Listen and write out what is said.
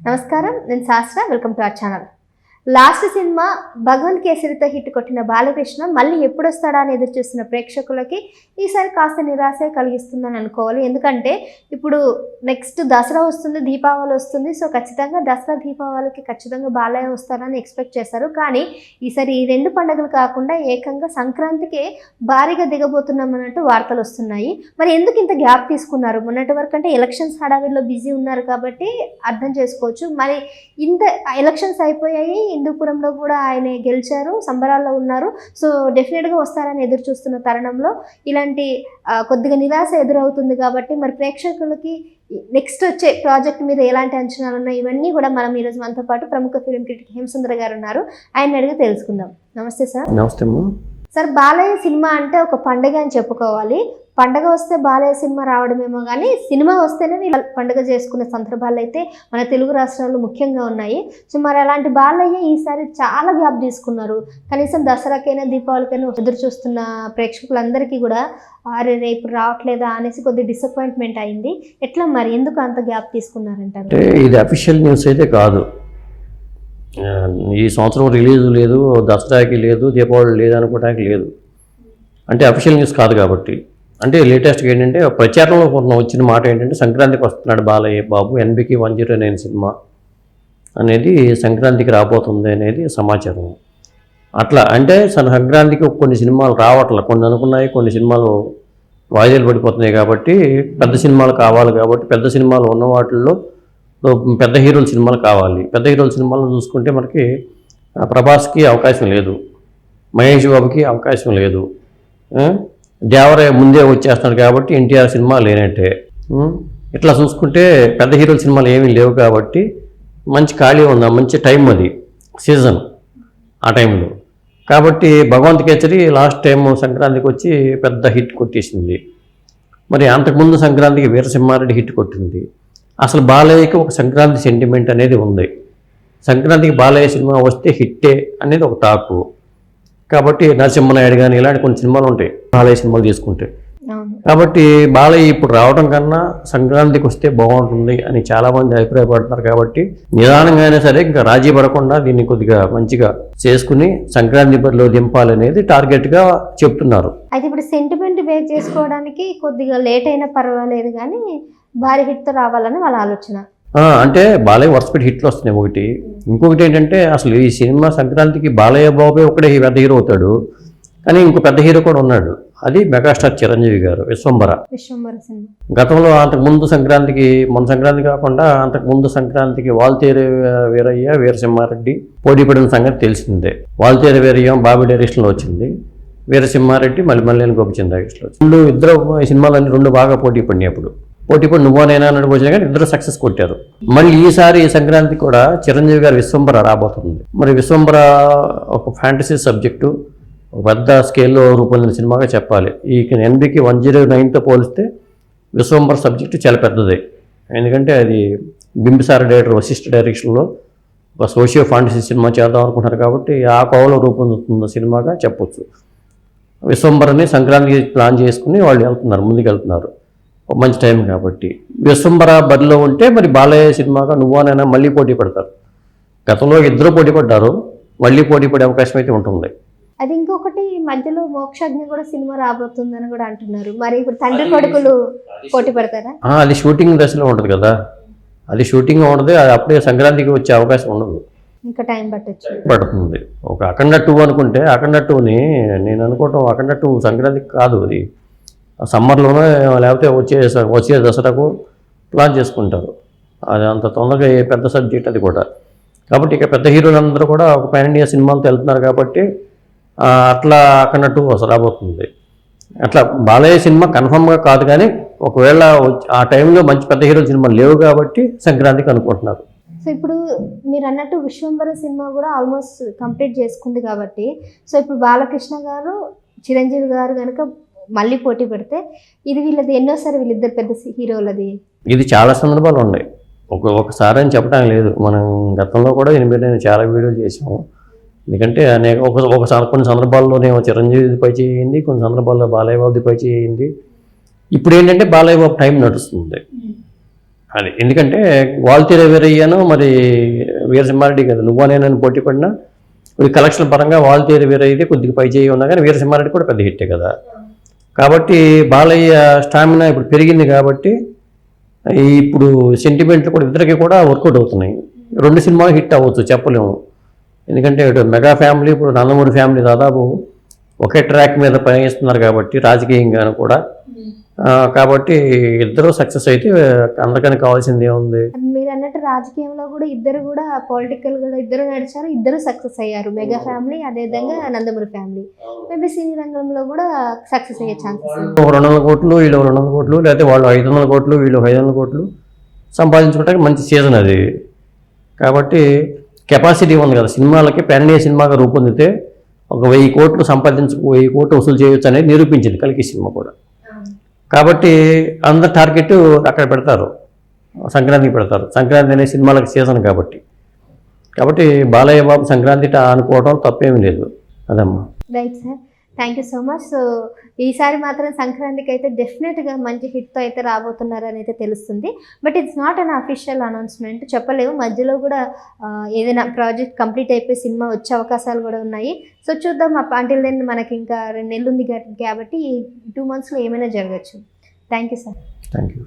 నమస్కారం, నేను Shastra. Welcome to our channel. Last cinema Bhagavanth కేసరితో హిట్ కొట్టిన బాలకృష్ణ మళ్ళీ ఎప్పుడు వస్తాడా అని ఎదురు చూస్తున్న ప్రేక్షకులకి ఈసారి కాస్త నిరాశ కలిగిస్తుందని అనుకోవాలి. ఎందుకంటే ఇప్పుడు నెక్స్ట్ దసరా వస్తుంది, దీపావళి వస్తుంది. సో ఖచ్చితంగా దసరా దీపావళికి ఖచ్చితంగా బాలయ్య వస్తారని ఎక్స్పెక్ట్ చేస్తారు. కానీ ఈసారి ఈ రెండు పండుగలు కాకుండా ఏకంగా సంక్రాంతికే భారీగా దిగబోతున్నాం అన్నట్టు వార్తలు వస్తున్నాయి. మరి ఎందుకు ఇంత గ్యాప్ తీసుకున్నారు? మొన్నటి వరకు అంటే ఎలక్షన్స్ హడావిడిలో బిజీ ఉన్నారు కాబట్టి అర్థం చేసుకోవచ్చు. మరి ఇంత ఎలక్షన్స్ అయిపోయాయి, హిందూపురంలో కూడా ఆయన గెలిచారు, సంబరాల్లో ఉన్నారు. సో డెఫినెట్గా వస్తారని ఎదురు చూస్తున్న తరుణంలో ఇలాంటి కొద్దిగా నిరాశ ఎదురవుతుంది. కాబట్టి మరి ప్రేక్షకులకి నెక్స్ట్ వచ్చే ప్రాజెక్ట్ మీద ఎలాంటి అంచనాలు ఉన్నాయి, ఇవన్నీ కూడా మనం ఈరోజు మనతో పాటు ప్రముఖ ఫిలిం క్రిటిక్ హేమసుందర గారు ఉన్నారు. ఆయన అడిగి తెలుసుకుందాం. నమస్తే సార్. నమస్తే సార్, బాలయ్య సినిమా అంటే ఒక పండుగ అని చెప్పుకోవాలి. పండగ వస్తే బాలయ్య సినిమా రావడమేమో కానీ సినిమా వస్తేనే వీళ్ళు పండుగ చేసుకునే సందర్భాలు అయితే మన తెలుగు రాష్ట్రాల్లో ముఖ్యంగా ఉన్నాయి. సో మరి అలాంటి బాలయ్య ఈసారి చాలా గ్యాప్ తీసుకున్నారు. కనీసం దసరాకైనా దీపావళికైనా ఎదురు చూస్తున్న ప్రేక్షకులందరికీ కూడా అరే రేపు రావట్లేదా అనేసి కొద్దిగా డిసప్పాయింట్మెంట్ అయింది. ఎట్లా మరి, ఎందుకు అంత గ్యాప్ తీసుకున్నారంటారు? ఇది అఫీషియల్ న్యూస్ అయితే కాదు. ఈ సంవత్సరం రిలీజ్ లేదు, దసరాకి లేదు, దీపావళి లేదు అనుకోవడానికి లేదు. అంటే అఫీషియల్ న్యూస్ కాదు కాబట్టి. అంటే లేటెస్ట్గా ఏంటంటే ప్రచారంలో కొంత వచ్చిన మాట ఏంటంటే సంక్రాంతికి వస్తున్నాడు బాలయ్య బాబు, NBK 109 సినిమా అనేది సంక్రాంతికి రాబోతుంది అనేది సమాచారం. అట్లా అంటే సంక్రాంతికి కొన్ని సినిమాలు రావట్ల, కొన్ని అనుకున్నాయి, కొన్ని సినిమాలు వాయిదాలు పడిపోతున్నాయి. కాబట్టి పెద్ద సినిమాలు కావాలి. కాబట్టి పెద్ద సినిమాలు ఉన్న వాటిల్లో పెద్ద హీరోల సినిమాలు కావాలి. పెద్ద హీరోల సినిమాలను చూసుకుంటే మనకి ప్రభాస్కి అవకాశం లేదు, మహేష్ బాబుకి అవకాశం లేదు, దేవరయ్య ముందే వచ్చేస్తున్నాడు కాబట్టి NTR సినిమా లేనట్టే. ఇట్లా చూసుకుంటే పెద్ద హీరోల సినిమాలు ఏమీ లేవు. కాబట్టి మంచి ఖాళీ ఉందా, మంచి టైం అది, సీజన్ ఆ టైంలో. కాబట్టి భగవంత్ కేసరి లాస్ట్ టైం సంక్రాంతికి వచ్చి పెద్ద హిట్ కొట్టేసింది. మరి అంతకుముందు సంక్రాంతికి వీరసింహారెడ్డి హిట్ కొట్టింది. అసలు బాలయ్యకి ఒక సంక్రాంతి సెంటిమెంట్ అనేది ఉంది. సంక్రాంతికి బాలయ్య సినిమా వస్తే హిట్టే అనేది ఒక టాకు. కాబట్టి నరసింహనాయుడు కానీ ఇలాంటి కొన్ని సినిమాలు ఉంటాయి బాలయ్య సినిమాలు తీసుకుంటే. కాబట్టి బాలయ్య ఇప్పుడు రావడం కన్నా సంక్రాంతికి వస్తే బాగుంటుంది అని చాలామంది అభిప్రాయపడుతున్నారు. కాబట్టి నిదానంగానే సరే ఇంకా రాజీ పడకుండా దీన్ని కొద్దిగా మంచిగా చేసుకుని సంక్రాంతి బరిలో దింపాలనేది టార్గెట్గా చెప్తున్నారు. అయితే ఇప్పుడు సెంటిమెంట్ బేస్ చేసుకోవడానికి కొద్దిగా లేట్ అయినా పర్వాలేదు కానీ భారీ హిట్తో రావాలని వాళ్ళ ఆలోచన. అంటే బాలయ్య వరుసపెట్టి హిట్లు వస్తున్నాయి ఒకటి. ఇంకొకటి ఏంటంటే అసలు ఈ సినిమా సంక్రాంతికి బాలయ్య బాబే ఒకటే పెద్ద హీరో అవుతాడు. కానీ ఇంకో పెద్ద హీరో కూడా ఉన్నాడు, అది మెగాస్టార్ చిరంజీవి గారు, విశ్వంబర. గతంలో అంతకుముందు సంక్రాంతికి, మొన్న సంక్రాంతి కాకుండా అంతకుముందు సంక్రాంతికి వాల్తేరు వీరయ్య, వీరసింహారెడ్డి పోటీ పడిన సంగతి తెలిసిందే. వాల్తేరు వీరయ్య బాబీ డైరెక్షన్లో వచ్చింది, వీరసింహారెడ్డి మళ్ళీ గోపిచంద్ డైరెక్షన్లో వచ్చింది. ఇద్దరు సినిమాలన్నీ రెండు బాగా పోటీ పడినాయి. అప్పుడు పోటీ పడి నువ్వో నేనా అన్నట్టు వచ్చినా కానీ ఇద్దరు సక్సెస్ కొట్టారు. మళ్ళీ ఈసారి సంక్రాంతి కూడా చిరంజీవి గారు విశ్వంబర రాబోతుంది. మరి విశ్వంబర ఒక ఫ్యాంటసీ సబ్జెక్టు, పెద్ద స్కేల్లో రూపొందిన సినిమాగా చెప్పాలి. ఈ NBK 109తో పోలిస్తే విశ్వంబర సబ్జెక్టు చాలా పెద్దది. ఎందుకంటే అది బింబిసార డైరెక్టర్ వశిష్ఠ డైరెక్షన్లో ఒక సోషియో ఫాంటసీ సినిమా చేద్దాం అనుకుంటారు. కాబట్టి ఆ కోవలో రూపొందుతున్న సినిమాగా చెప్పొచ్చు. విశ్వంబరని సంక్రాంతికి ప్లాన్ చేసుకుని వాళ్ళు వెళ్తున్నారు, ముందుకు వెళ్తున్నారు. మంచి టైం కాబట్టి విశ్వంబర బరిలో ఉంటే మరి బాలయ్య సినిమాగా నువ్వోనైనా మళ్ళీ పోటీ పడతారు. గతంలో ఇద్దరు పోటీ పడ్డారు, మళ్ళీ పోటీ పడే అవకాశం అయితే ఉంటుంది. అది ఇంకొకటి మధ్యలో మోక్షజ్ఞ కూడా సినిమా రాబోతుందని కూడా అంటున్నారు. మరి ఇప్పుడు తండ్రి కొడుకులు పోటీ పడతారా? అది షూటింగ్ దశలో ఉంటుంది కదా, అది షూటింగ్ ఉంటుంది. అది అప్పుడే సంక్రాంతికి వచ్చే అవకాశం ఉండదు, ఇంకా టైం పడుతుంది. ఒక అఖండ 2 అనుకుంటే అఖండ 2ని నేను అనుకోవటం అఖండ 2 సంక్రాంతికి కాదు, అది సమ్మర్లోనే లేకపోతే వచ్చే దసరాకు ప్లాన్ చేసుకుంటారు. అది అంత తొందరగా పెద్ద సబ్జెక్ట్ అది కూడా. కాబట్టి ఇక పెద్ద హీరోలందరూ కూడా ఒక పాన్ ఇండియా సినిమాలతో వెళ్తున్నారు. కాబట్టి అట్లా అఖండ 2 రాబోతుంది. అట్లా బాలయ్య సినిమా కన్ఫర్మ్గా కాదు, కానీ ఒకవేళ ఆ టైంలో మంచి పెద్ద హీరోల సినిమాలు లేవు కాబట్టి సంక్రాంతికి అనుకుంటున్నారు. సో ఇప్పుడు మీరు అన్నట్టు విశ్వంబర సినిమా కూడా ఆల్మోస్ట్ కంప్లీట్ చేసుకుంది కాబట్టి, సో ఇప్పుడు బాలకృష్ణ గారు, చిరంజీవి గారు కనుక మళ్ళీ పోటీ పెడితే ఇది వీళ్ళది ఎన్నోసారి వీళ్ళిద్దరు పెద్ద హీరోలది. ఇది చాలా సందర్భాలు ఉన్నాయి, ఒకసారి అని చెప్పడానికి లేదు. మనం గతంలో కూడా నేను చాలా వీడియోలు చేసాము. ఎందుకంటే ఒకసారి కొన్ని సందర్భాల్లోనేమో చిరంజీవి పై చేయింది, కొన్ని సందర్భాల్లో బాలయ్య బాబుది పై చేయింది. ఇప్పుడు ఏంటంటే బాలయ్య బాబు టైం నడుస్తుంది. అది ఎందుకంటే వాల్తీర వీరయ్యను మరి వీరసింహారెడ్డి కదా నువ్వు నేను పోటీ పడినా ఇప్పుడు కలెక్షన్ పరంగా వాల్తీర వీరయ్యది కొద్దిగా పై చేయి ఉన్నా కానీ వీరసింహారెడ్డి కూడా పెద్ద హిట్టే కదా. కాబట్టి బాలయ్య స్టామినా ఇప్పుడు పెరిగింది కాబట్టి ఇప్పుడు సెంటిమెంట్లు కూడా ఇద్దరికి కూడా వర్కౌట్ అవుతున్నాయి. 2 సినిమాలు హిట్ అవ్వచ్చు చెప్పలేము. ఎందుకంటే ఇటు మెగా ఫ్యామిలీ ఇప్పుడు నందమూరి ఫ్యామిలీ దాదాపు ఒకే ట్రాక్ మీద పయనిస్తున్నారు కాబట్టి రాజకీయంగాను కూడా. కాబట్టి ఇద్దరు సక్సెస్ అయితే అందరికని కావాల్సింది ఏముంది. మీరు అన్నట్టు రాజకీయంలో కూడా ఇద్దరు కూడా పొలిటికల్ కూడా ఇద్దరు నడిచారు, ఇద్దరు సక్సెస్ అయ్యారు. మెగా ఫ్యామిలీ అదేవిధంగా నందమూరి ఫ్యామిలీ. మేబీ సినీ రంగంలో కూడా సక్సెస్ అయ్యే ఛాన్సెస్ 200 కోట్లు వీళ్ళు 200 కోట్లు లేకపోతే వాళ్ళు 500 కోట్లు వీళ్ళు 500 కోట్లు సంపాదించుకోవడానికి మంచి సీజన్ అది. కాబట్టి కెపాసిటీ ఉంది కదా సినిమాలకి. పాన్ ఇండియా సినిమాగా రూపొందితే ఒక 1000 కోట్లు 1000 కోట్లు వసూలు చేయొచ్చు అనేది నిరూపించింది కల్కి సినిమా కూడా. కాబట్టి అందరు టార్గెట్ అక్కడ పెడతారు, సంక్రాంతికి పెడతారు. సంక్రాంతి అనే సినిమాలకు సీజన్ కాబట్టి బాలయ్య బాబు సంక్రాంతి అనుకోవడం తప్పేమీ లేదు. అదమ్మా. Right sir, thank you so much. So ఈసారి మాత్రం సంక్రాంతికి అయితే డెఫినెట్గా మంచి హిట్తో అయితే రాబోతున్నారని అయితే తెలుస్తుంది. But it's not an official announcement, చెప్పలేము. మధ్యలో కూడా ఏదైనా ప్రాజెక్ట్ కంప్లీట్ అయిపోయి సినిమా వచ్చే అవకాశాలు కూడా ఉన్నాయి. సో చూద్దాం. అంటిల్ దెన్ మనకి ఇంకా 2 నెలలు ఉంది కాబట్టి 2 monthsలో ఏమైనా జరగచ్చు. Thank you sir. Thank you.